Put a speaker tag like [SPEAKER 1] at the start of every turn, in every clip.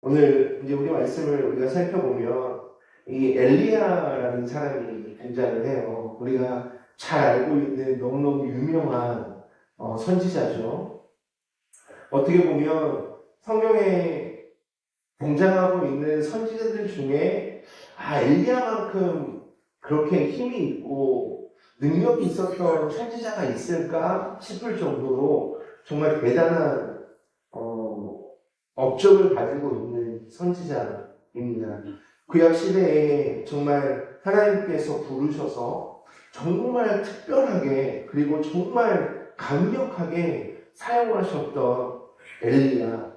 [SPEAKER 1] 오늘 이제 우리 말씀을 우리가 살펴보면 이 엘리야라는 사람이 등장을 해요. 우리가 잘 알고 있는 너무너무 유명한 선지자죠. 어떻게 보면 성경에 등장하고 있는 선지자들 중에 엘리야만큼 그렇게 힘이 있고 능력이 있었던 선지자가 있을까 싶을 정도로 정말 대단한 업적을 가지고 있는 선지자입니다. 구약 시대에 정말 하나님께서 부르셔서 정말 특별하게 그리고 정말 강력하게 사용하셨던 엘리야.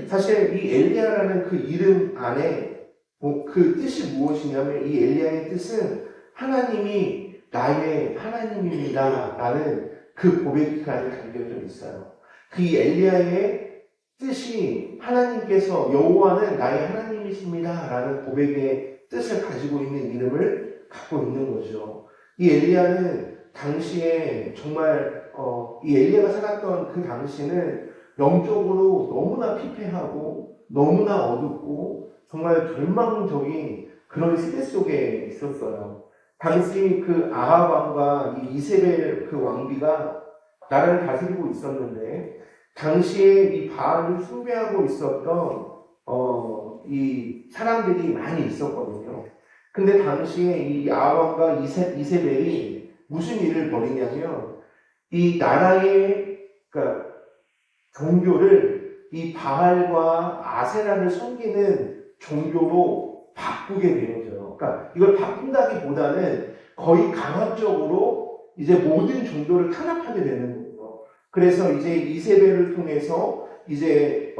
[SPEAKER 1] 사실 이 엘리야라는 그 이름 안에 그 뜻이 무엇이냐면 이 엘리야의 뜻은 하나님이 나의 하나님입니다 라는 그 고백이 담겨져 있어요. 그 엘리야의 뜻이 하나님께서 여호와는 나의 하나님이십니다 라는 고백의 뜻을 가지고 있는 이름을 갖고 있는 거죠. 이 엘리야는 당시에 정말 이 엘리야가 살았던 그 당시는 영적으로 너무나 피폐하고 너무나 어둡고 정말 절망적인 그런 시대 속에 있었어요. 당시 그 아합 왕과 이 이세벨 그 왕비가 나라를 다스리고 있었는데 당시에 이 바알을 숭배하고 있었던 이 사람들이 많이 있었거든요. 근데 당시에 이 아합과 이세벨이 무슨 일을 벌이냐면 이 나라의 그러니까 종교를 이 바알과 아세라를 섬기는 종교로 바꾸게 되어져요. 그러니까 이걸 바꾼다기보다는 거의 강압적으로 이제 모든 종교를 탄압하게 되는 거예요. 그래서 이제 이세벨을 통해서 이제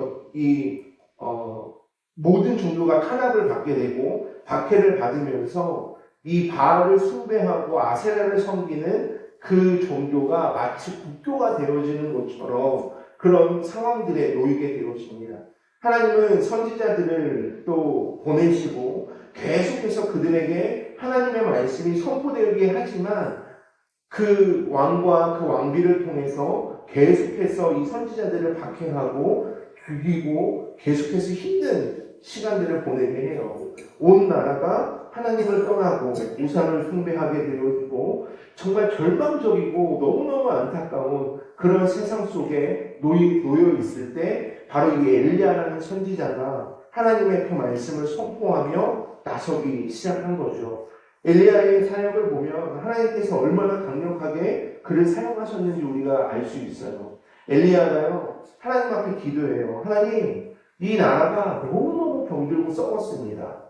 [SPEAKER 1] 모든 종교가 탄압을 받게 되고 박해를 받으면서 이 바알을 숭배하고 아세라를 섬기는 그 종교가 마치 국교가 되어지는 것처럼 그런 상황들에 놓이게 되어집니다. 하나님은 선지자들을 또 보내시고 계속해서 그들에게 하나님의 말씀이 선포되게 하지만 그 왕과 그 왕비를 통해서 계속해서 이 선지자들을 박해하고 죽이고 계속해서 힘든 시간들을 보내게 해요. 온 나라가 하나님을 떠나고 우상을 숭배하게 되어지고 정말 절망적이고 너무너무 안타까운 그런 세상 속에 놓여 있을 때 바로 이 엘리야라는 선지자가 하나님의 그 말씀을 선포하며 나서기 시작한 거죠. 엘리야의 사역을 보면 하나님께서 얼마나 강력하게 그를 사용하셨는지 우리가 알 수 있어요. 엘리야가요 하나님 앞에 기도해요. 하나님, 이 나라가 너무너무 병들고 썩었습니다.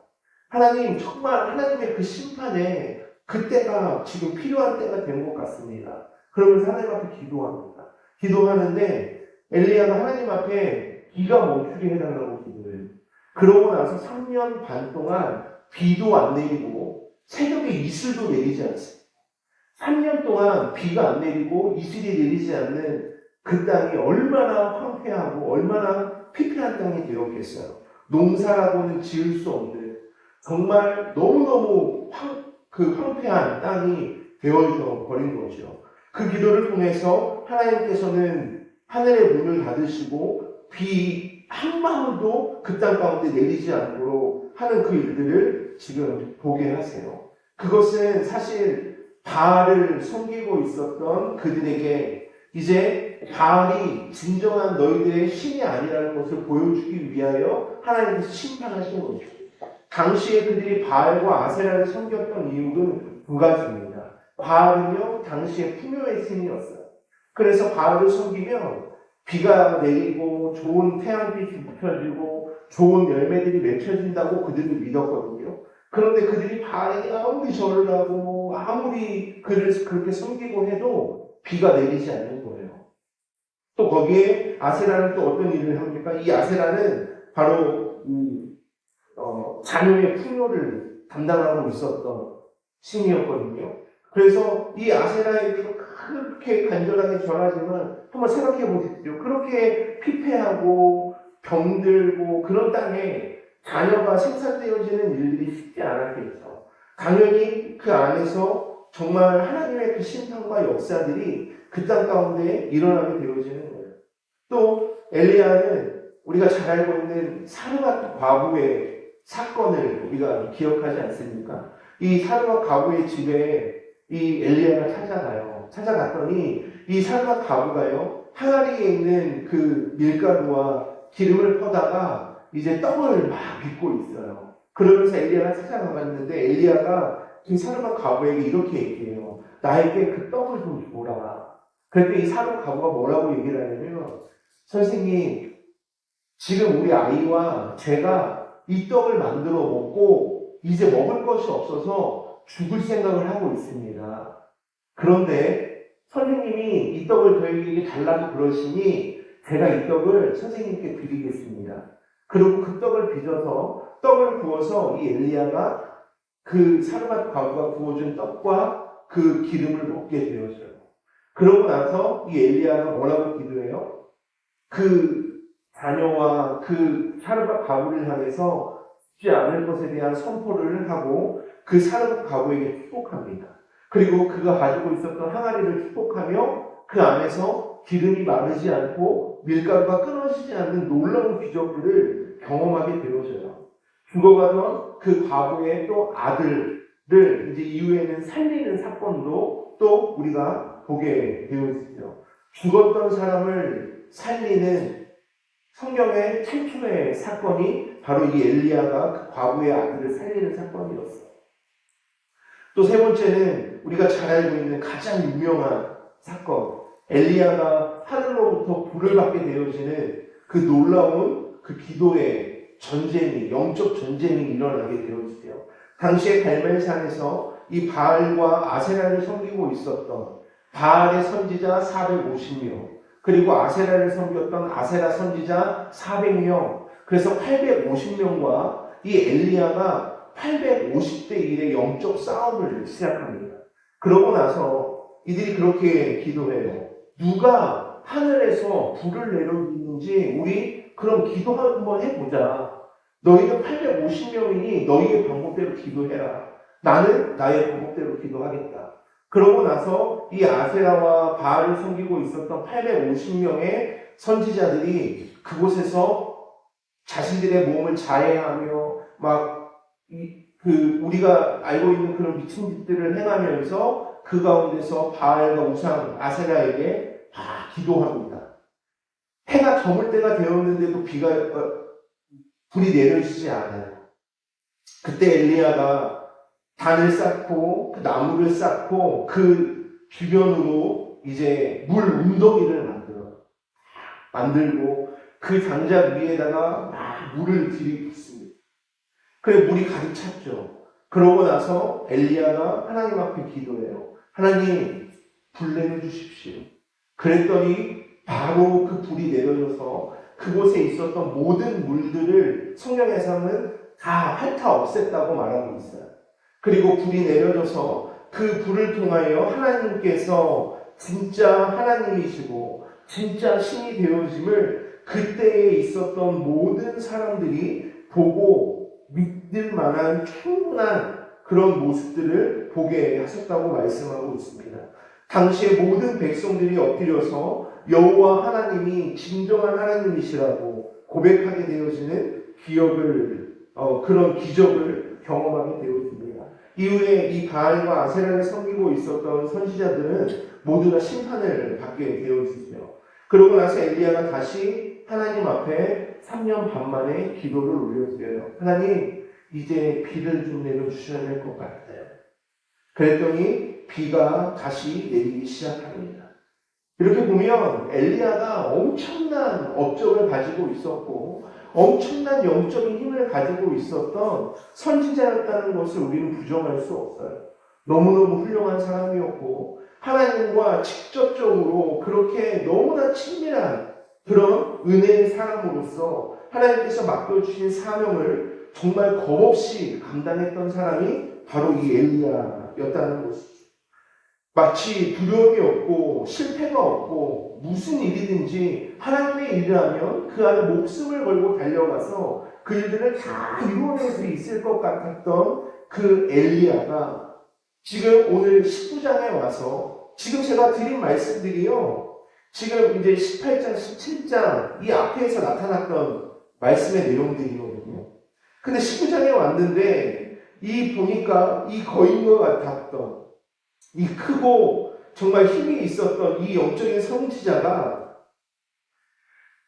[SPEAKER 1] 하나님, 정말 하나님의 그 심판에 그때가 지금 필요한 때가 된 것 같습니다. 그러면서 하나님 앞에 기도합니다. 기도하는데 엘리야가 하나님 앞에 비가 멈추게 해달라고 기도해요. 그러고 나서 3년 반 동안 비도 안 내리고 새벽에 이슬도 내리지 않습니다. 3년 동안 비가 안 내리고 이슬이 내리지 않는 그 땅이 얼마나 황폐하고 얼마나 피폐한 땅이 되었겠어요. 농사라고는 지을 수 없는 정말 너무너무 황폐한 땅이 되어져 버린 거죠. 그 기도를 통해서 하나님께서는 하늘의 문을 닫으시고 비 한 방울도 그 땅 가운데 내리지 않도록 하는 그 일들을 지금 보게 하세요. 그것은 사실 바알을 섬기고 있었던 그들에게 이제 바알이 진정한 너희들의 신이 아니라는 것을 보여주기 위하여 하나님께서 심판하신 거죠. 당시에 그들이 바알과 아세라를 섬겼던 이유는 두 가지입니다. 바알은요 당시에 풍요의 신이었어요. 그래서 바알을 섬기면 비가 내리고 좋은 태양빛이 비춰지고 좋은 열매들이 맺혀진다고 그들이 믿었거든요. 그런데 그들이 바알에게 아무리 절을 하고 아무리 그를 그렇게 섬기고 해도 비가 내리지 않는 거예요. 또 거기에 아세라는 또 어떤 일을 합니까? 이 아세라는 바로 자녀의 풍요를 담당하고 있었던 신이었거든요. 그래서 이 아세라의 그렇게 간절하게 전하지만 한번 생각해 보십시오. 그렇게 피폐하고 병들고 그런 땅에 자녀가 생산되어지는 일들이 쉽지 않았겠죠. 당연히 그 안에서 정말 하나님의 그 심판과 역사들이 그 땅 가운데 일어나게 되어지는 거예요. 또 엘리야는 우리가 잘 알고 있는 사르밧 과부의 사건을 우리가 기억하지 않습니까? 이 사르밧 과부의 집에 이 엘리야가 찾아가요. 찾아갔더니 이 사르밧 과부가요, 항아리에 있는 그 밀가루와 기름을 퍼다가 이제 떡을 막 빚고 있어요. 그러면서 엘리야가 찾아가봤는데 엘리야가 이 사르밧 과부에게 이렇게 얘기해요. 나에게 그 떡을 좀 줘라. 그랬더니 이 사르밧 과부가 뭐라고 얘기를 하냐면, 선생님, 지금 우리 아이와 제가 이 떡을 만들어 먹고 이제 먹을 것이 없어서 죽을 생각을 하고 있습니다. 그런데 선생님이 이 떡을 저에게 달라고 그러시니 제가 이 떡을 선생님께 드리겠습니다. 그리고 그 떡을 빚어서 떡을 구워서 이 엘리야가 그 사르밧 과부가 구워준 떡과 그 기름을 먹게 되어져요. 그러고 나서 이 엘리야가 뭐라고 기도해요? 그 자녀와 그 사르밧 과부를 향해서 죽지 않을 것에 대한 선포를 하고 그 사르밧 과부에게 축복합니다. 그리고 그가 가지고 있었던 항아리를 축복하며 그 안에서 기름이 마르지 않고 밀가루가 끊어지지 않는 놀라운 기적들을 경험하게 되어져요. 죽어가던 그 과부의 또 아들을 이제 이후에는 살리는 사건도 또 우리가 보게 되어지죠. 죽었던 사람을 살리는 성경의 최초의 사건이 바로 이 엘리야가 그 과부의 아들을 살리는 사건이었어요. 또 세 번째는 우리가 잘 알고 있는 가장 유명한 사건, 엘리야가 하늘로부터 불을 받게 되어지는 그 놀라운 그 기도의 전쟁이, 영적 전쟁이 일어나게 되어지죠. 당시에 갈멜산에서 이 바알과 아세라를 섬기고 있었던 바알의 선지자 450명, 그리고 아세라를 섬겼던 아세라 선지자 400명, 그래서 850명과 이 엘리야가 850대 1의 영적 싸움을 시작합니다. 그러고 나서 이들이 그렇게 기도해요. 누가 하늘에서 불을 내려주는지 우리 그럼 기도 한번 해보자. 너희는 850명이니 너희의 방법대로 기도해라. 나는 나의 방법대로 기도하겠다. 그러고 나서 이 아세라와 바알을 섬기고 있었던 850명의 선지자들이 그곳에서 자신들의 몸을 자해하며 우리가 알고 있는 그런 미친 짓들을 행하면서 그 가운데서 바알과 우상 아세라에게 기도합니다. 해가 저물 때가 되었는데도 불이 내려지지 않아요. 그때 엘리야가 단을 쌓고 그 나무를 쌓고 그 주변으로 이제 물 운동이를 만들고 그 장작 위에다가 막 물을 들이붓습니다. 그래 물이 가득 찼죠. 그러고 나서 엘리야가 하나님 앞에 기도해요. 하나님 불 내려주십시오. 그랬더니 바로 그 불이 내려져서 그곳에 있었던 모든 물들을 성경에서는 다 핥아 없앴다고 말하고 있어요. 그리고 불이 내려져서 그 불을 통하여 하나님께서 진짜 하나님이시고 진짜 신이 되어짐을 그때에 있었던 모든 사람들이 보고 믿을 만한 충분한 그런 모습들을 보게 하셨다고 말씀하고 있습니다. 당시에 모든 백성들이 엎드려서 여호와 하나님이 진정한 하나님이시라고 고백하게 되어지는 그런 기적을 경험하게 되어집니다. 이후에 이 바알과 아세라를 섬기고 있었던 선지자들은 모두 다 심판을 받게 되어지죠. 그러고 나서 엘리야가 다시 하나님 앞에 3년 반 만에 기도를 올렸어요. 하나님, 이제 비를 좀 내려주셔야 될 것 같아요. 그랬더니 비가 다시 내리기 시작합니다. 이렇게 보면 엘리야가 엄청난 업적을 가지고 있었고 엄청난 영적인 힘을 가지고 있었던 선지자였다는 것을 우리는 부정할 수 없어요. 너무너무 훌륭한 사람이었고 하나님과 직접적으로 그렇게 너무나 친밀한 그런 은혜의 사람으로서 하나님께서 맡겨주신 사명을 정말 겁없이 감당했던 사람이 바로 이 엘리야였다는 것이죠. 마치 두려움이 없고 실패가 없고 무슨 일이든지 하나님의 일이라면 그 안에 목숨을 걸고 달려가서 그 일들을 다 이루어낼 수 있을 것 같았던 그 엘리야가 지금 오늘 19장에 와서 지금 제가 드린 말씀들이요, 지금 이제 18장, 17장 이 앞에서 나타났던 말씀의 내용들이거든요. 근데 19장에 왔는데 이 보니까 이 거인과 같았던 이 크고 정말 힘이 있었던 이 영적인 선지자가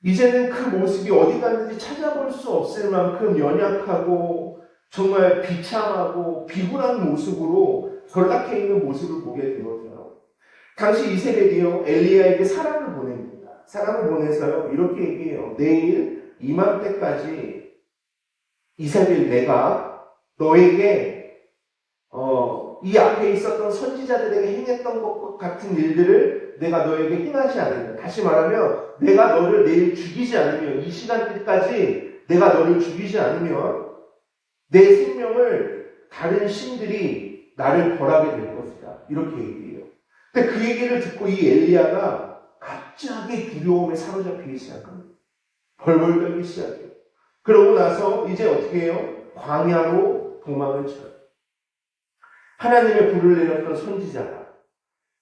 [SPEAKER 1] 이제는 그 모습이 어디 갔는지 찾아볼 수 없을 만큼 연약하고 정말 비참하고 비굴한 모습으로 전락해 있는 모습을 보게 되거든요. 당시 이세벨이요, 엘리야에게 사람을 보냅니다. 사람을 보내서요, 이렇게 얘기해요. 내일 이맘때까지 이세벨 내가 너에게 이 앞에 있었던 선지자들에게 행했던 것과 같은 일들을 내가 너에게 행하지 않는다. 다시 말하면 내가 너를 내일 죽이지 않으면, 이 시간까지 내가 너를 죽이지 않으면 내 생명을 다른 신들이 나를 벌하게 될 것이다. 이렇게 얘기해요. 근데 그 얘기를 듣고 이 엘리야가 갑자기 두려움에 사로잡히기 시작합니다. 벌벌 떨기 시작해요. 그러고 나서 이제 어떻게 해요? 광야로 도망을 쳐요. 하나님의 불을 내렸던 선지자가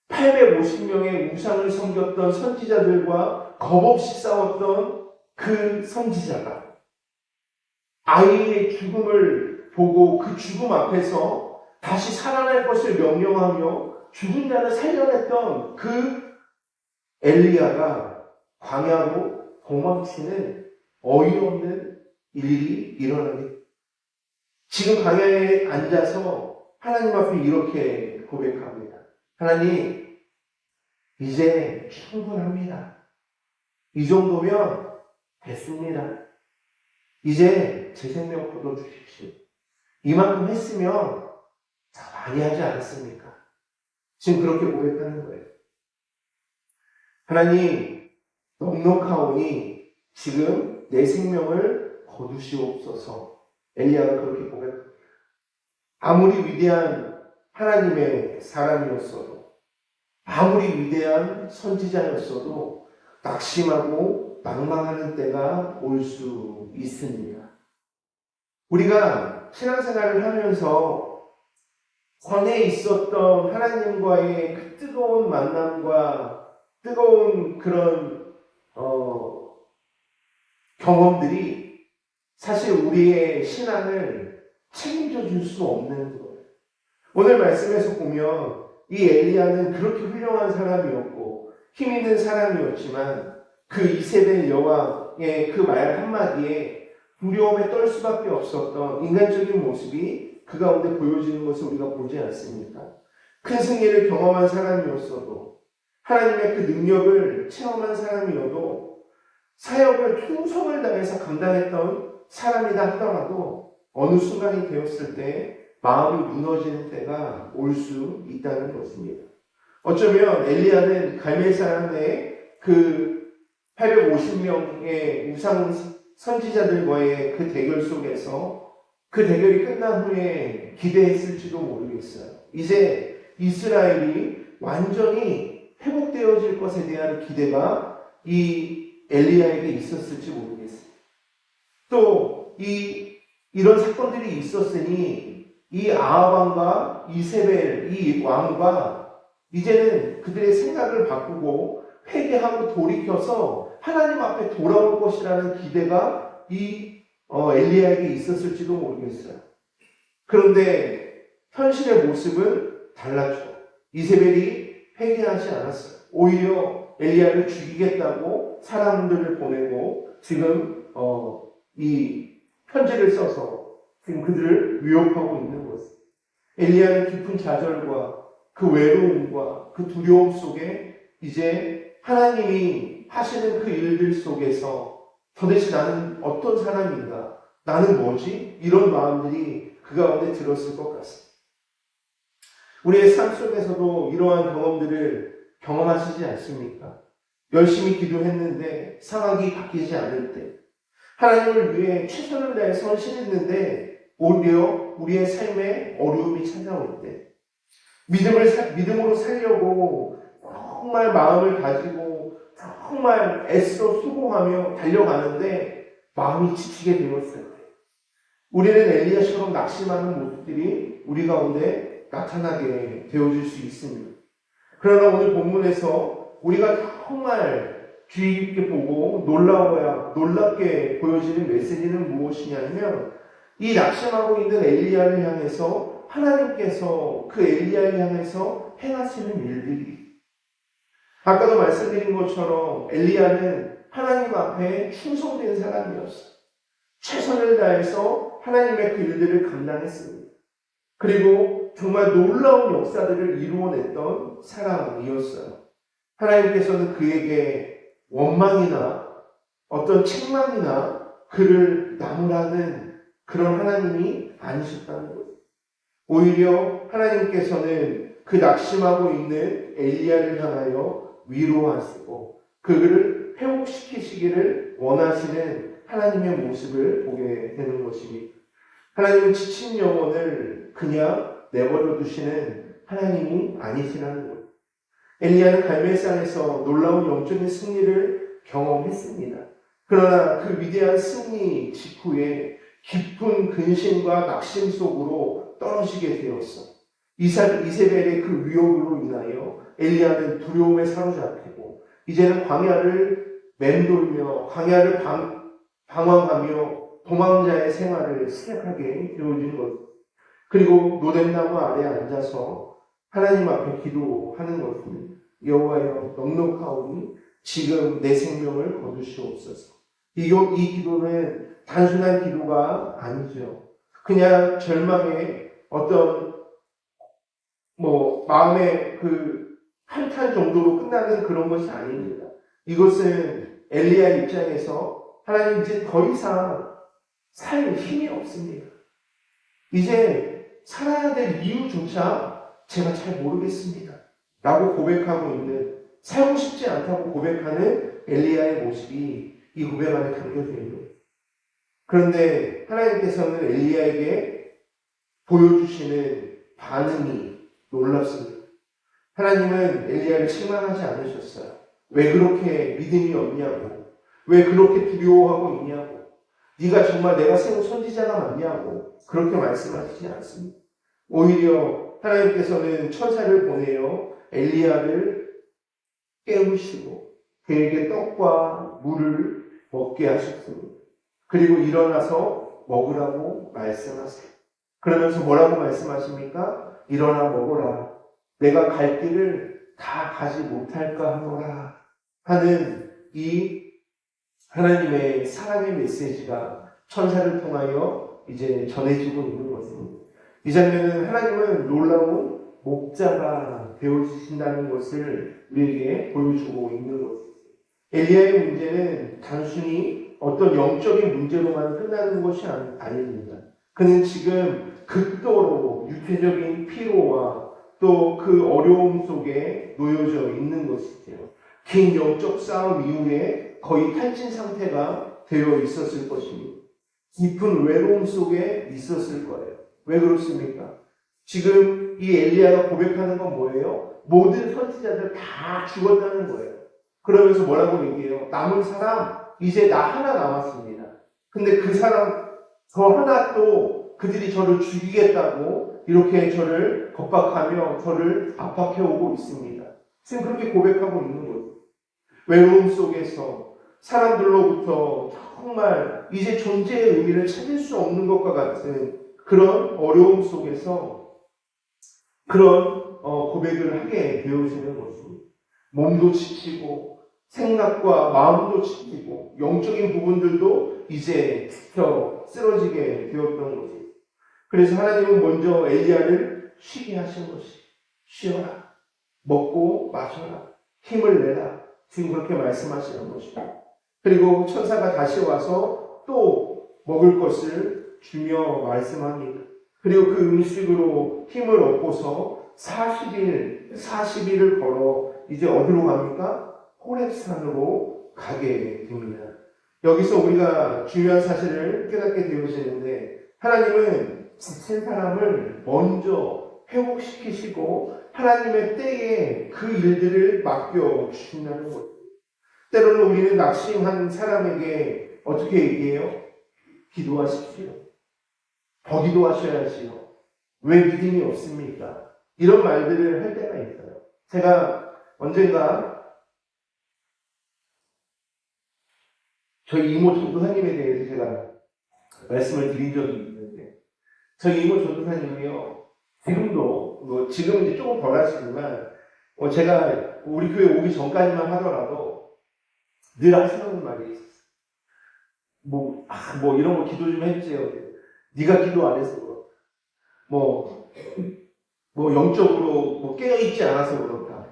[SPEAKER 1] 850명의 우상을 섬겼던 선지자들과 겁없이 싸웠던 그 선지자가 아이의 죽음을 보고 그 죽음 앞에서 다시 살아날 것을 명령하며 죽은 자를 살려냈던 그 엘리야가 광야로 도망치는 어이없는 일이 일어나게. 지금 광야에 앉아서 하나님 앞에 이렇게 고백합니다. 하나님, 이제 충분합니다. 이 정도면 됐습니다. 이제 제 생명 거둬주십시오. 이만큼 했으면 다 많이 하지 않았습니까? 지금 그렇게 고백하는 거예요. 하나님, 넉넉하오니 지금 내 생명을 거두시옵소서. 엘리야가 그렇게 고백합니다. 아무리 위대한 하나님의 사람이었어도, 아무리 위대한 선지자였어도 낙심하고 망망하는 때가 올 수 있습니다. 우리가 신앙생활을 하면서 전에 있었던 하나님과의 그 뜨거운 만남과 뜨거운 그런 경험들이 사실 우리의 신앙을 책임져 줄 수 없는 거예요. 오늘 말씀에서 보면 이 엘리야는 그렇게 훌륭한 사람이었고 힘 있는 사람이었지만 그 이세벨 여왕의 그 말 한마디에 두려움에 떨 수밖에 없었던 인간적인 모습이 그 가운데 보여지는 것을 우리가 보지 않습니까? 큰 승리를 경험한 사람이었어도, 하나님의 그 능력을 체험한 사람이어도, 사역을 충성을 다해서 감당했던 사람이다 하더라도 어느 순간이 되었을 때 마음이 무너지는 때가 올 수 있다는 것입니다. 어쩌면 엘리야는 갈멜산의 그 850명의 우상 선지자들과의 그 대결 속에서 그 대결이 끝난 후에 기대했을지도 모르겠어요. 이제 이스라엘이 완전히 회복되어질 것에 대한 기대가 이 엘리야에게 있었을지 모르겠어요. 또 이런 사건들이 있었으니 이 아합왕과 이세벨 이 왕과 이제는 그들의 생각을 바꾸고 회개하고 돌이켜서 하나님 앞에 돌아올 것이라는 기대가 이 엘리야에게 있었을지도 모르겠어요. 그런데 현실의 모습은 달랐죠. 이세벨이 회개하지 않았어요. 오히려 엘리야를 죽이겠다고 사람들을 보내고 지금 이 편지를 써서 지금 그들을 위협하고 있는 것입니다. 엘리야는 깊은 좌절과 그 외로움과 그 두려움 속에 이제 하나님이 하시는 그 일들 속에서 도대체 나는 어떤 사람인가? 나는 뭐지? 이런 마음들이 그 가운데 들었을 것 같습니다. 우리의 삶 속에서도 이러한 경험들을 경험하시지 않습니까? 열심히 기도했는데 상황이 바뀌지 않을 때, 하나님을 위해 최선을 다해 헌신했는데 오히려 우리의 삶에 어려움이 찾아올 때, 믿음으로 살려고 정말 마음을 가지고 정말 애써 수고하며 달려가는데 마음이 지치게 되었을 때, 우리는 엘리야처럼 낙심하는 모습들이 우리 가운데 나타나게 되어질 수 있습니다. 그러나 오늘 본문에서 우리가 정말 주의 깊게 보고 놀랍게 보여지는 메시지는 무엇이냐면 이 낙심하고 있는 엘리야를 향해서 하나님께서 그 엘리야를 향해서 행하시는 일들이 아까도 말씀드린 것처럼 엘리야는 하나님 앞에 충성된 사람이었어요. 최선을 다해서 하나님의 그 일들을 감당했습니다. 그리고 정말 놀라운 역사들을 이루어냈던 사람이었어요. 하나님께서는 그에게 원망이나 어떤 책망이나 그를 나무라는 그런 하나님이 아니셨다는 거예요. 오히려 하나님께서는 그 낙심하고 있는 엘리야를 향하여 위로하시고 그를 회복시키시기를 원하시는 하나님의 모습을 보게 되는 것입니다. 하나님은 지친 영혼을 그냥 내버려 두시는 하나님이 아니시라는 거예요. 엘리야는 갈멜산에서 놀라운 영적인 승리를 경험했습니다. 그러나 그 위대한 승리 직후에 깊은 근심과 낙심 속으로 떨어지게 되었어. 이세벨의 그 위협으로 인하여 엘리야는 두려움에 사로잡히고 이제는 광야를 맴돌며 광야를 방황하며 도망자의 생활을 시작하게 되어진 것. 그리고 노뎀나무 아래에 앉아서 하나님 앞에 기도하는 것입니다. 여호와여 넉넉하오니 지금 내 생명을 거두시옵소서. 이 기도는 단순한 기도가 아니죠. 그냥 절망의 어떤 마음의 그 한탄 정도로 끝나는 그런 것이 아닙니다. 이것은 엘리야 입장에서 하나님 이제 더 이상 살 힘이 없습니다. 이제 살아야 될 이유조차 제가 잘 모르겠습니다. 라고 고백하고 있는, 살고 싶지 않다고 고백하는 엘리야의 모습이 이 고백 안에 담겨져 있는 거예요. 그런데 하나님께서는 엘리야에게 보여주시는 반응이 놀랍습니다. 하나님은 엘리야를 책망하지 않으셨어요. 왜 그렇게 믿음이 없냐고, 왜 그렇게 두려워하고 있냐고, 네가 정말 내가 세운 선지자가 맞냐고 그렇게 말씀하시지 않습니다. 오히려 하나님께서는 천사를 보내어 엘리야를 깨우시고 그에게 떡과 물을 먹게 하셨습니다. 그리고 일어나서 먹으라고 말씀하세요. 그러면서 뭐라고 말씀하십니까? 일어나 먹어라. 내가 갈 길을 다 가지 못할까 하노라 하는 이 하나님의 사랑의 메시지가 천사를 통하여 이제 전해지고 있는 것입니다. 이 장면은 하나님은 놀라운 목자가 되어주신다는 것을 우리에게 보여주고 있는 것입니다. 엘리야의 문제는 단순히 어떤 영적인 문제로만 끝나는 것이 아닙니다. 그는 지금 극도로 육체적인 피로와 또 그 어려움 속에 놓여져 있는 것이죠. 긴 영적 싸움 이후에 거의 탈진 상태가 되어 있었을 것입니다. 깊은 외로움 속에 있었을 거예요. 왜 그렇습니까? 지금 이 엘리야가 고백하는 건 뭐예요? 모든 선지자들 다 죽었다는 거예요. 그러면서 뭐라고 얘기해요? 남은 사람 이제 나 하나 남았습니다. 근데 그 사람 저 하나 또 그들이 저를 죽이겠다고 이렇게 저를 겁박하며 저를 압박해오고 있습니다. 지금 그렇게 고백하고 있는 거예요. 외로움 속에서 사람들로부터 정말 이제 존재의 의미를 찾을 수 없는 것과 같은 그런 어려움 속에서 그런 고백을 하게 되어지는 것입니다. 몸도 지치고 생각과 마음도 지치고 영적인 부분들도 이제 지쳐 쓰러지게 되었던 것입니다. 그래서 하나님은 먼저 엘리야를 쉬게 하신 것이 쉬어라, 먹고 마셔라, 힘을 내라, 지금 그렇게 말씀하시는 것입니다. 그리고 천사가 다시 와서 또 먹을 것을 주며 말씀합니다. 그리고 그 음식으로 힘을 얻고서 40일을 걸어 이제 어디로 갑니까? 호렙산으로 가게 됩니다. 여기서 우리가 중요한 사실을 깨닫게 되어지는데 하나님은 지친 사람을 먼저 회복시키시고 하나님의 때에 그 일들을 맡겨주신다는 것. 때로는 우리는 낙심한 사람에게 어떻게 얘기해요? 기도하십시오. 더 기도하셔야지요. 왜 믿음이 없습니까? 이런 말들을 할 때가 있어요. 제가 언젠가 저희 이모 전도사님에 대해서 제가 말씀을 드린 적이 있는데, 저희 이모 전도사님이요, 지금도, 지금은 이제 조금 덜 하시지만, 제가 우리 교회 오기 전까지만 하더라도 늘 하시는 말이 있었어요. 이런 거 기도 좀 해주세요. 네가 기도 안 해서 그렇다. 영적으로 깨어있지 않아서 그렇다.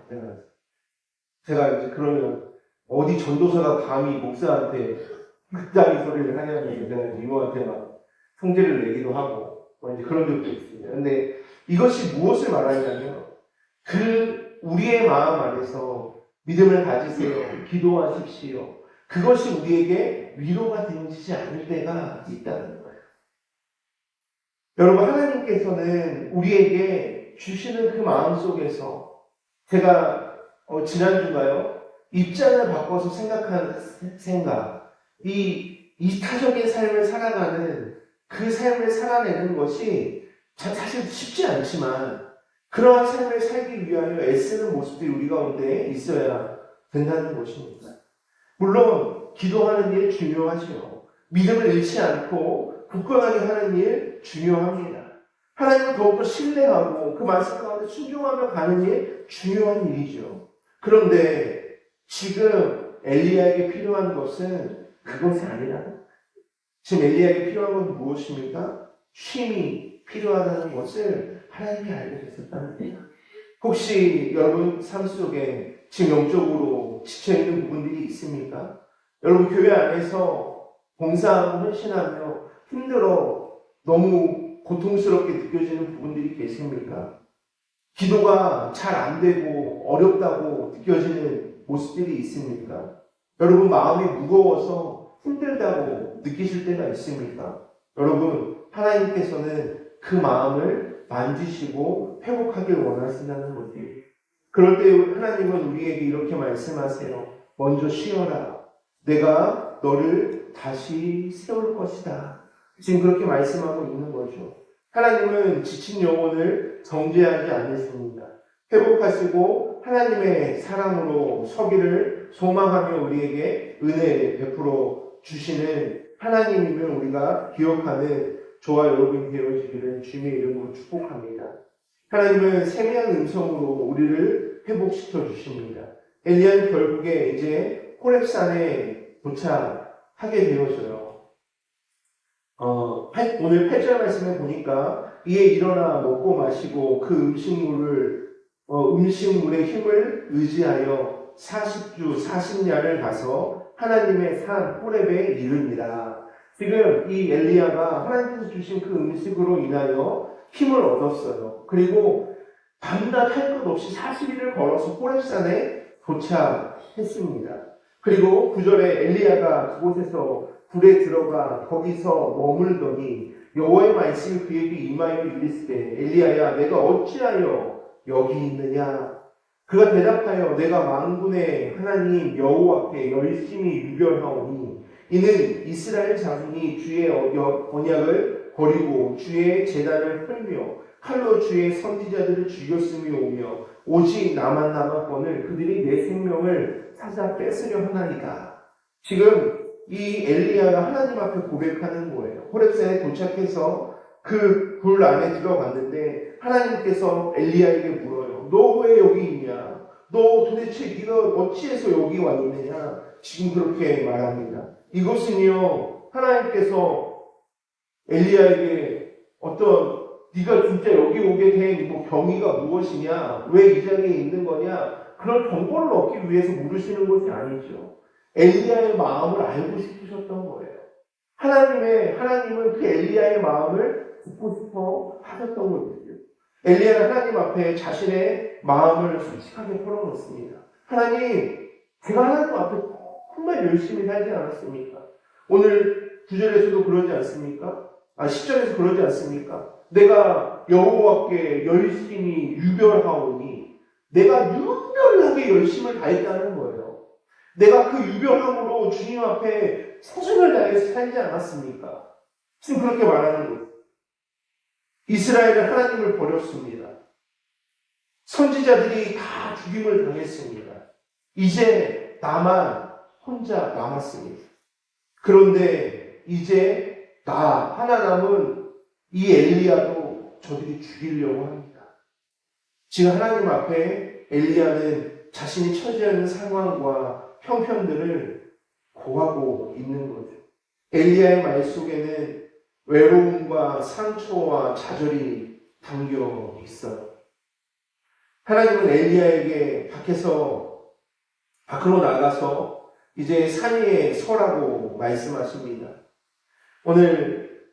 [SPEAKER 1] 제가 이제 그러면 어디 전도사가 감히 목사한테 그따위 소리를 하냐면 제가 이모한테 막 성질을 내기도 하고 이제 그런 적도 있습니다. 근데 이것이 무엇을 말하냐면 우리의 마음 안에서 믿음을 가지세요. 기도하십시오. 그것이 우리에게 위로가 되어지지 않을 때가 있다는 거예요. 여러분, 하나님께서는 우리에게 주시는 그 마음 속에서 제가 지난주가요, 입장을 바꿔서 생각하는 생각, 이 이타적인 삶을 살아가는 그 삶을 살아내는 것이 사실 쉽지 않지만 그러한 삶을 살기 위하여 애쓰는 모습들이 우리 가운데 있어야 된다는 것입니다. 물론 기도하는 일 중요하지요. 믿음을 잃지 않고 굳건하게 하는 일 중요합니다. 하나님을 더욱더 신뢰하고 그 말씀 가운데 순종하며 가는 일 중요한 일이죠. 그런데 지금 엘리야에게 필요한 것은 그것이 아니라, 지금 엘리야에게 필요한 것은 무엇입니까? 쉼이 필요하다는 것을 하나님이 알고 계셨다는 거예요. 혹시 여러분 삶 속에 지금 영적으로 지쳐있는 부분들이 있습니까? 여러분 교회 안에서 봉사하고 헌신하며 힘들어 너무 고통스럽게 느껴지는 부분들이 계십니까? 기도가 잘 안 되고 어렵다고 느껴지는 모습들이 있습니까? 여러분 마음이 무거워서 힘들다고 느끼실 때가 있습니까? 여러분 하나님께서는 그 마음을 만지시고 회복하길 원하신다는 거죠. 그럴 때 하나님은 우리에게 이렇게 말씀하세요. 먼저 쉬어라. 내가 너를 다시 세울 것이다. 지금 그렇게 말씀하고 있는 거죠. 하나님은 지친 영혼을 정죄하지 않으십니다. 회복하시고 하나님의 사랑으로 서기를 소망하며 우리에게 은혜 베풀어 주시는 하나님임을 우리가 기억하는 저와 여러분이 되어지기를 주님의 이름으로 축복합니다. 하나님은 세미한 음성으로 우리를 회복시켜 주십니다. 엘리야는 결국에 이제 호렙산에 도착하게 되어져요. 오늘 8절 말씀에 보니까 이에 일어나 먹고 마시고 그 음식물의 힘을 의지하여 40주 40야를 가서 하나님의 산 호렙에 이릅니다. 지금 이 엘리야가 하나님께서 주신 그 음식으로 인하여 힘을 얻었어요. 그리고 밤낮 할 것 없이 40일을 걸어서 호렙산에 도착했습니다. 그리고 9절에 엘리야가 그곳에서 굴에 들어가 거기서 머물더니 여호와의 말씀이 그에게 임하여 이르시되 엘리야야 내가 어찌하여 여기 있느냐? 그가 대답하여 내가 만군의 하나님 여호와께 열심히 유별하오니 이는 이스라엘 자손이 주의 언약을 버리고 주의 제단을 헐며 칼로 주의 선지자들을 죽였음이 오며 오직 나만 남았거늘 그들이 내 생명을 찾아 뺏으려 하나이다. 지금 이 엘리야가 하나님 앞에 고백하는 거예요. 호렙산에 도착해서 그 굴 안에 들어갔는데 하나님께서 엘리야에게 물어요. 너 왜 여기 있냐? 너 도대체 네가 어찌해서 여기 와 있느냐? 지금 그렇게 말합니다. 이것은요 하나님께서 엘리야에게 네가 진짜 여기 오게 된 경위가 무엇이냐? 왜 이 자리에 있는 거냐? 그런 정보를 얻기 위해서 물으시는 것이 아니죠. 엘리야의 마음을 알고 싶으셨던 거예요. 하나님은 그 엘리야의 마음을 듣고 싶어 하셨던 거죠. 엘리야는 하나님 앞에 자신의 마음을 솔직하게 털어놓습니다. 하나님, 제가 하나님 앞에 정말 열심히 살지 않았습니까? 오늘 9절에서도 그러지 않습니까? 10절에서 그러지 않습니까? 내가 여호와께 열심히 유별하오니 내가 유별하게 열심을 다했다는 거예요. 내가 그 유별함으로 주님 앞에 소중을 다해서 살지 않았습니까? 지금 그렇게 말하는 거예요. 이스라엘은 하나님을 버렸습니다. 선지자들이 다 죽임을 당했습니다. 이제 나만 혼자 남았습니다. 그런데 이제 나 하나 남은 이 엘리야도 저들이 죽이려고 합니다. 지금 하나님 앞에 엘리야는 자신이 처해 있는 상황과 형편들을 고하고 있는 거죠. 엘리야의 말 속에는 외로움과 상처와 좌절이 담겨 있어요. 하나님은 엘리야에게 밖으로 나가서 이제 산 위에 서라고 말씀하십니다. 오늘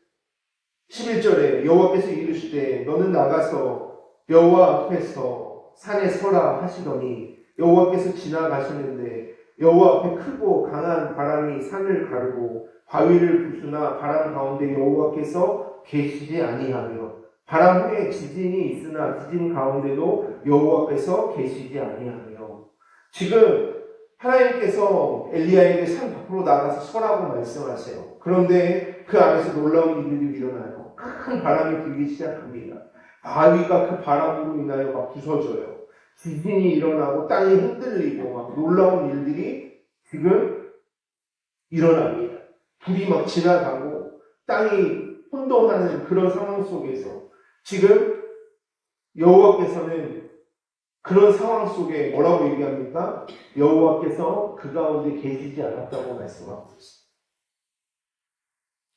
[SPEAKER 1] 11절에 여호와께서 이르시되 너는 나가서 여호와 앞에서 산에 서라 하시더니 여호와께서 지나가시는데 여호와 앞에 크고 강한 바람이 산을 가르고 바위를 부수나 바람 가운데 여호와께서 계시지 아니하며 바람 후에 지진이 있으나 지진 가운데도 여호와께서 계시지 아니하며. 지금 하나님께서 엘리야에게 산 밖으로 나가서 서라고 말씀하세요. 그런데 그 안에서 놀라운 일들이 일어나요. 큰 바람이 불기 시작합니다. 바위가 그 바람으로 인하여 막 부서져요. 지진이 일어나고 땅이 흔들리고 막 놀라운 일들이 지금 일어납니다. 불이 막 지나가고 땅이 혼돈하는 그런 상황 속에서 지금 여호와께서는 그런 상황 속에 뭐라고 얘기합니까? 여호와께서 그 가운데 계시지 않았다고 말씀하고 있습니다.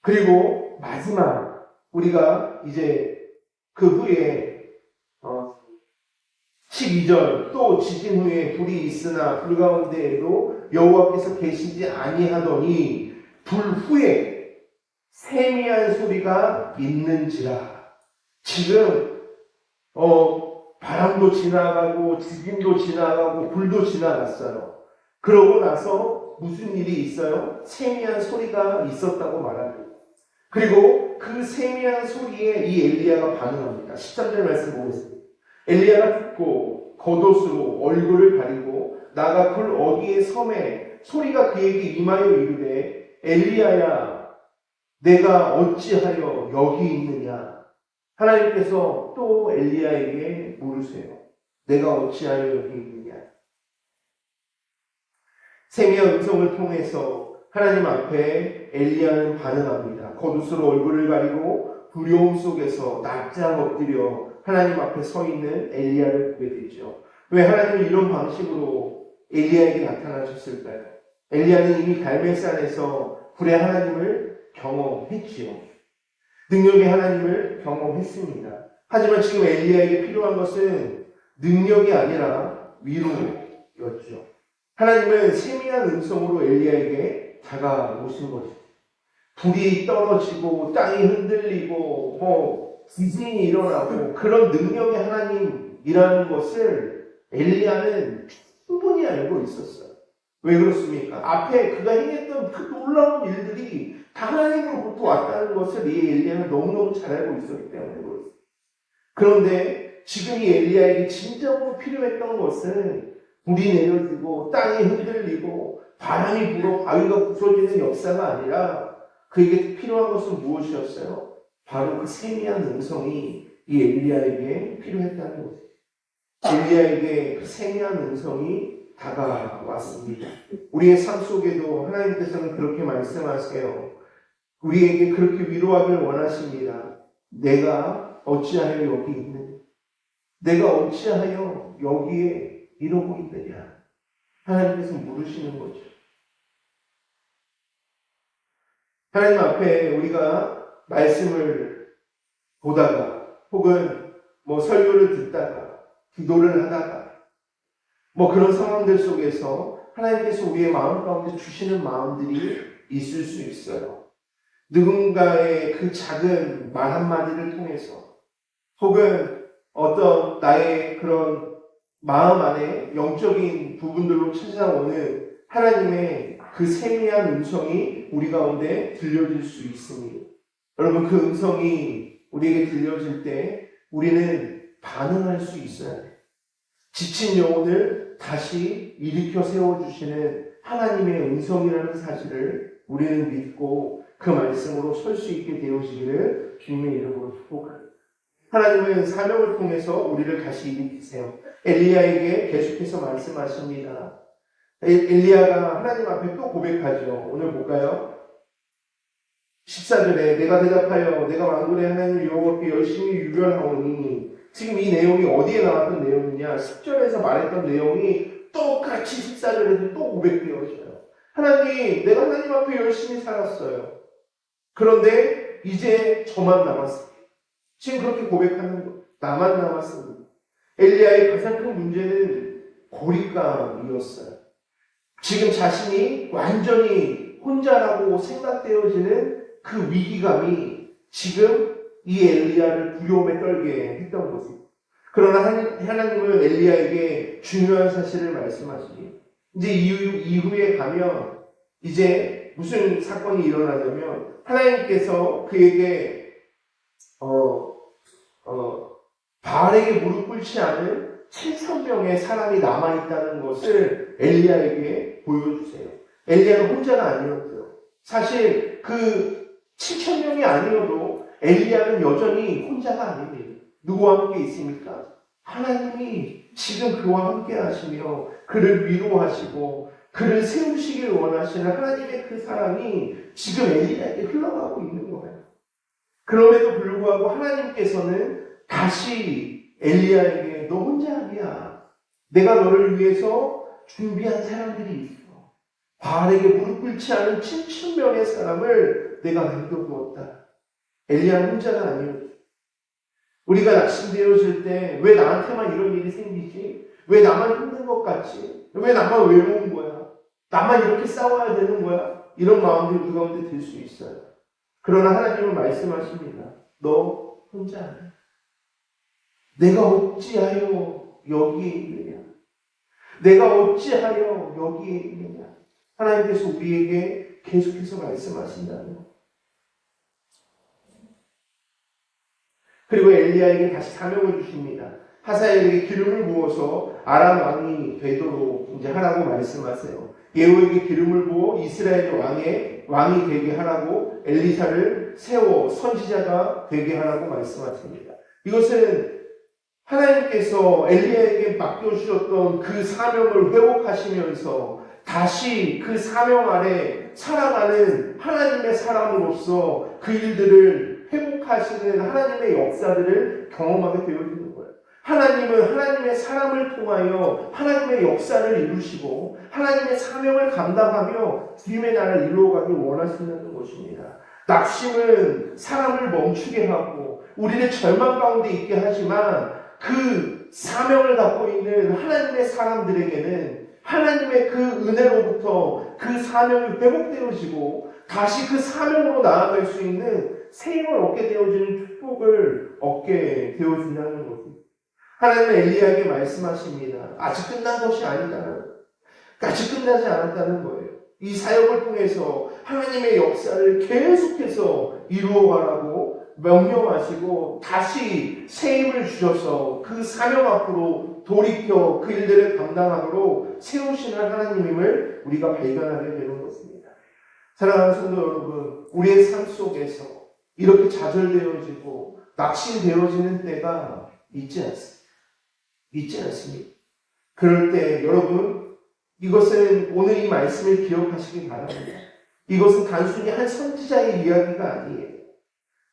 [SPEAKER 1] 그리고 마지막 우리가 이제 그 후에 12절 또 지진 후에 불이 있으나 불 가운데에도 여호와께서 계시지 아니하더니 불 후에 세미한 소리가 있는지라. 지금 바람도 지나가고 지진도 지나가고 불도 지나갔어요. 그러고 나서 무슨 일이 있어요? 세미한 소리가 있었다고 말합니다. 그리고 그 세미한 소리에 이 엘리야가 반응합니다. 13절 말씀 보겠습니다. 엘리야가 듣고 겉옷으로 얼굴을 가리고 나가 굴 어귀의 섬에 소리가 그에게 임하여 이르되 엘리야야 내가 어찌하여 여기 있느냐. 하나님께서 또 엘리야에게 물으세요. 내가 어찌하여 여기 있느냐. 세미한 음성을 통해서 하나님 앞에 엘리야는 반응합니다. 겉옷으로 얼굴을 가리고 두려움 속에서 납작 엎드려 하나님 앞에 서 있는 엘리야를 보게 되죠. 왜 하나님은 이런 방식으로 엘리야에게 나타나셨을까요? 엘리야는 이미 갈멜산에서 불의 하나님을 경험했지요. 능력의 하나님을 경험했습니다. 하지만 지금 엘리야에게 필요한 것은 능력이 아니라 위로였죠. 하나님은 세미한 음성으로 엘리야에게 다가오신 것이죠. 불이 떨어지고 땅이 흔들리고 지진이 일어나고 그런 능력의 하나님이라는 것을 엘리야는 충분히 알고 있었어요. 왜 그렇습니까? 앞에 그가 행했던 그 놀라운 일들이 다 하나님으로부터 왔다는 것을 이 엘리야는 너무너무 잘 알고 있었기 때문에 그렇습니다. 그런데 지금 이 엘리야에게 진정으로 필요했던 것은 불이 내려지고 땅이 흔들리고 바람이 불어 바위가 부서지는 역사가 아니라 그에게 필요한 것은 무엇이었어요? 바로 그 세미한 음성이 이 엘리야에게 필요했다는 거죠. 엘리야에게 그 세미한 음성이 다가왔습니다. 우리의 삶 속에도 하나님께서는 그렇게 말씀하세요. 우리에게 그렇게 위로하길 원하십니다. 내가 어찌하여 여기 있느냐? 내가 어찌하여 여기에 이러고 있느냐? 하나님께서 물으시는 거죠. 하나님 앞에 우리가 말씀을 보다가 혹은 설교를 듣다가 기도를 하다가 그런 상황들 속에서 하나님께서 우리의 마음 가운데 주시는 마음들이 있을 수 있어요. 누군가의 그 작은 말 한마디를 통해서 혹은 어떤 나의 그런 마음 안에 영적인 부분들로 찾아오는 하나님의 그 세미한 음성이 우리 가운데 들려질 수 있습니다. 여러분, 그 음성이 우리에게 들려질 때 우리는 반응할 수 있어야 돼요. 지친 영혼을 다시 일으켜 세워주시는 하나님의 음성이라는 사실을 우리는 믿고 그 말씀으로 설 수 있게 되어지기를 주님의 이름으로 축복합니다. 하나님은 사명을 통해서 우리를 다시 일으키세요. 엘리야에게 계속해서 말씀하십니다. 엘리야가 하나님 앞에 또 고백하죠. 오늘 볼까요? 14절에 내가 대답하여 내가 만군의 하나님 여호와께 열심히 유별하오니, 지금 이 내용이 어디에 나왔던 내용이냐? 10절에서 말했던 내용이 똑같이 14절에도 또 고백되어져요. 하나님, 내가 하나님 앞에 열심히 살았어요. 그런데 이제 저만 남았어요. 지금 그렇게 고백하는 거, 나만 남았습니다. 엘리야의 가장 큰 문제는 고립감이었어요. 지금 자신이 완전히 혼자라고 생각되어지는 그 위기감이 지금 이 엘리야를 두려움에 떨게 했던 거죠. 그러나 하나님은 엘리야에게 중요한 사실을 말씀하시니, 이제 이후에 가면 이제 무슨 사건이 일어나냐면, 하나님께서 그에게 바알에게 무릎 꿇지 않은 7,000명의 사람이 남아있다는 것을 엘리야에게 보여주세요. 엘리야는 혼자가 아니었어요. 사실 그 7,000명이 아니어도 엘리야는 여전히 혼자가 아닙니다. 누구와 함께 있습니까? 하나님이 지금 그와 함께 하시며 그를 위로하시고 그를 세우시길 원하시는 하나님의 그 사랑이 지금 엘리야에게 흘러가고 있는 거예요. 그럼에도 불구하고 하나님께서는 다시 엘리야에게 너 혼자 아니야. 내가 너를 위해서 준비한 사람들이 있어. 바알에게 무릎 꿇지 않은 7,000명의 사람을 내가 남겨두었다. 엘리야는 혼자가 아니었죠. 우리가 낙심되어질 때 왜 나한테만 이런 일이 생기지? 왜 나만 힘든 것 같지? 왜 나만 외로운 거야? 나만 이렇게 싸워야 되는 거야? 이런 마음들이 우리 가운데 들 수 있어요. 그러나 하나님은 말씀하십니다. 너 혼자 아니야. 내가 어찌하여 여기에 있느냐? 내가 어찌하여 여기에 있느냐? 하나님께서 우리에게 계속해서 말씀하신다는 것. 그리고 엘리야에게 다시 사명을 주십니다. 하사엘에게 기름을 부어서 아람 왕이 되도록 이제 하라고 말씀하세요. 예후에게 기름을 부어 이스라엘 왕이 되게 하라고 엘리사를 세워 선지자가 되게 하라고 말씀하십니다. 이것은 하나님께서 엘리야에게 맡겨주셨던 그 사명을 회복하시면서 다시 그 사명 아래 살아가는 하나님의 사람으로서 그 일들을 회복하시는 하나님의 역사들을 경험하게 되어지는 거예요. 하나님은 하나님의 사람을 통하여 하나님의 역사를 이루시고 하나님의 사명을 감당하며 주님의 나라를 이루어가길 원하신다는 것입니다. 낙심은 사람을 멈추게 하고 우리를 절망 가운데 있게 하지만 그 사명을 갖고 있는 하나님의 사람들에게는 하나님의 그 은혜로부터 그 사명이 회복되어지고 다시 그 사명으로 나아갈 수 있는 새 힘을 얻게 되어지는 축복을 얻게 되어진다는 것입니다. 하나님은 엘리야에게 말씀하십니다. 아직 끝난 것이 아니다는, 아직 끝나지 않았다는 거예요. 이 사역을 통해서 하나님의 역사를 계속해서 이루어가라고 명령하시고 다시 새 힘을 주셔서 그 사명 앞으로 돌이켜 그 일들을 감당하도록 세우시는 하나님임을 우리가 발견하게 되는 것입니다. 사랑하는 성도 여러분, 우리의 삶 속에서 이렇게 좌절되어지고 낙심되어지는 때가 있지 않습니까? 그럴 때 여러분, 이것은 오늘 이 말씀을 기억하시기 바랍니다. 이것은 단순히 한 선지자의 이야기가 아니에요.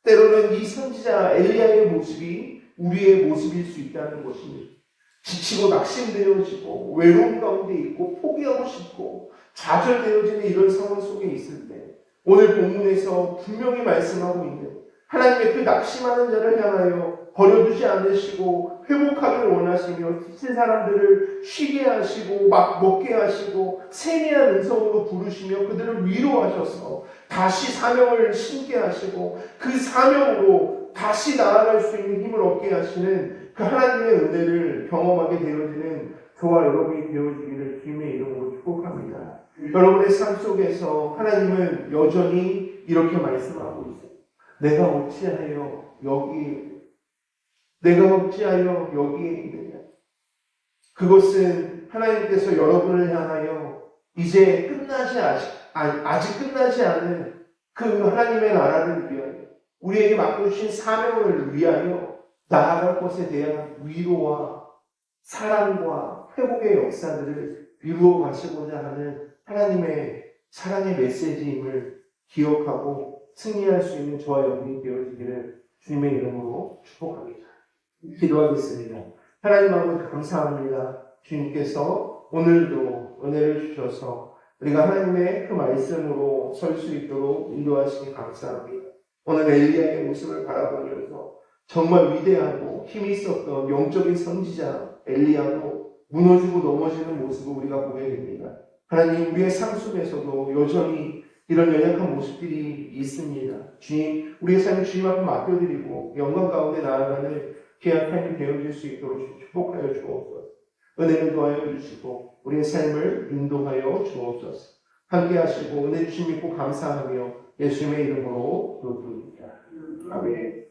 [SPEAKER 1] 때로는 이 선지자 엘리야의 모습이 우리의 모습일 수 있다는 것입니다. 지치고 낙심되어지고 외로움 가운데 있고 포기하고 싶고 좌절되어지는 이런 상황 속에 있을 때 오늘 본문에서 분명히 말씀하고 있는 하나님의 그 낙심하는 자를 향하여 버려두지 않으시고 회복하기를 원하시며 지친 사람들을 쉬게 하시고 막 먹게 하시고 세미한 음성으로 부르시며 그들을 위로하셔서 다시 사명을 심게 하시고 그 사명으로 다시 나아갈 수 있는 힘을 얻게 하시는 그 하나님의 은혜를 경험하게 되어지는 저와 여러분이 되어지기를 주님의 이름으로 축복합니다. 여러분의 삶 속에서 하나님은 여전히 이렇게 말씀하고 있어요. 내가 어찌하여 여기에 있느냐. 그것은 하나님께서 여러분을 향하여 이제 아직 끝나지 않은 그 하나님의 나라를 위하여 우리에게 맡겨주신 사명을 위하여 나아갈 것에 대한 위로와 사랑과 회복의 역사들을 이루어 가시고자 하는 하나님의 사랑의 메시지임을 기억하고 승리할 수 있는 저와 여러분이 되어지기를 주님의 이름으로 축복합니다. 기도하겠습니다. 하나님 아버지 감사합니다. 주님께서 오늘도 은혜를 주셔서 우리가 하나님의 그 말씀으로 설 수 있도록 인도하시니 감사합니다. 오늘 엘리야의 모습을 바라보면서 정말 위대하고 힘이 있었던 영적인 선지자 엘리야도 무너지고 넘어지는 모습을 우리가 보게 됩니다. 하나님, 우리의 삶 속에서도 여전히 이런 연약한 모습들이 있습니다. 주님, 우리의 삶을 주님 앞에 맡겨드리고 영광 가운데 나아가는 귀한 삶이 되어질 수 있도록 축복하여 주옵소서. 은혜를 더하여 주시고 우리의 삶을 인도하여 주옵소서. 함께 하시고 은혜 주심 믿고 감사하며 예수님의 이름으로 기도드립니다. 아멘.